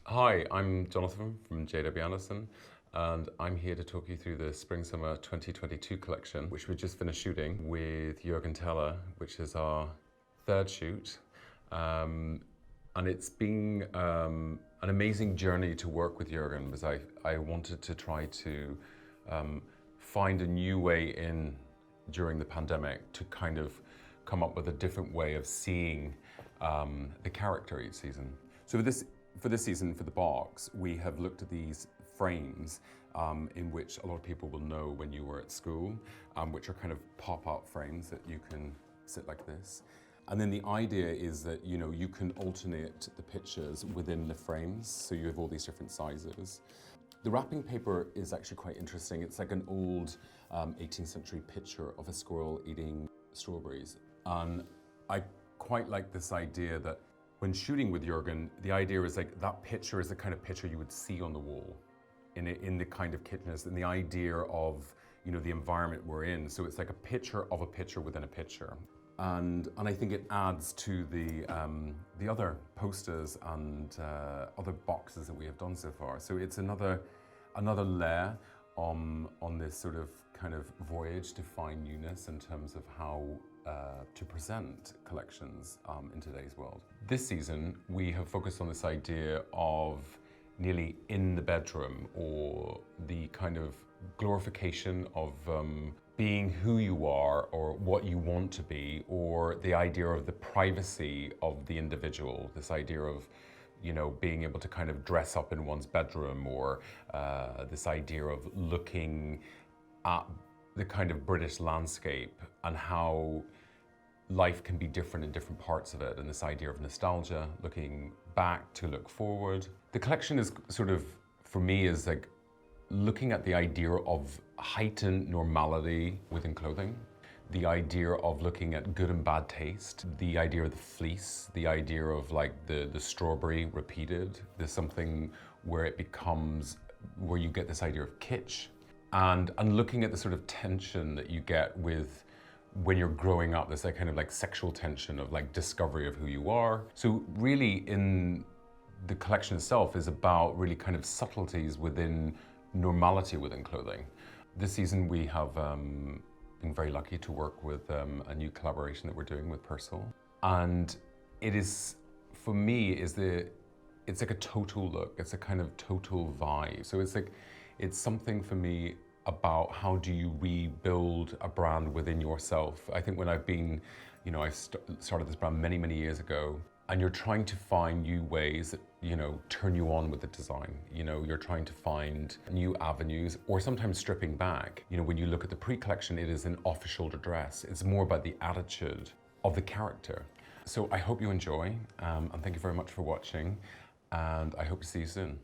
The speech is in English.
Hi, I'm Jonathan from JW Anderson, and I'm here to talk you through the Spring-Summer 2022 collection, which we just finished shooting with Jürgen Teller, which is our third shoot. And it's been an amazing journey to work with Jürgen because I wanted to try to find a new way in during the pandemic to kind of come up with a different way of seeing the character each season. So for this season, for the box, we have looked at these frames in which a lot of people will know when you were at school, which are kind of pop-up frames that you can sit like this. And then the idea is that you can alternate the pictures within the frames, so you have all these different sizes. The wrapping paper is actually quite interesting. It's like an old 18th century picture of a squirrel eating strawberries. And I quite like this idea that when shooting with Jürgen, the idea is like that picture is the kind of picture you would see on the wall in the kind of kitcheness, and the idea of the environment we're in. So it's like a picture of a picture within a picture. And I think it adds to the other posters and other boxes that we have done so far. So it's another layer on this sort of kind of voyage to find newness in terms of how to present collections in today's world. This season, we have focused on this idea of nearly in the bedroom, or the kind of glorification of being who you are or what you want to be, or the idea of the privacy of the individual, this idea of being able to kind of dress up in one's bedroom, or this idea of looking at the kind of British landscape and how life can be different in different parts of it, and this idea of nostalgia, looking back to look forward. The collection is sort of, for me, is like looking at the idea of heightened normality within clothing, the idea of looking at good and bad taste, the idea of the fleece, the idea of like the strawberry repeated. There's something where it becomes, where you get this idea of kitsch, and looking at the sort of tension that you get with when you're growing up, this kind of like sexual tension of like discovery of who you are. So really in the collection itself is about really kind of subtleties within normality within clothing. This season we have been very lucky to work with a new collaboration that we're doing with Purcell. And it is, for me, it's like a total look. It's a kind of total vibe. So it's something for me about how do you rebuild a brand within yourself. I think when I've been, I started this brand many, many years ago, and you're trying to find new ways that, turn you on with the design. You're trying to find new avenues, or sometimes stripping back. When you look at the pre-collection, it is an off-the-shoulder dress. It's more about the attitude of the character. So I hope you enjoy, and thank you very much for watching, and I hope to see you soon.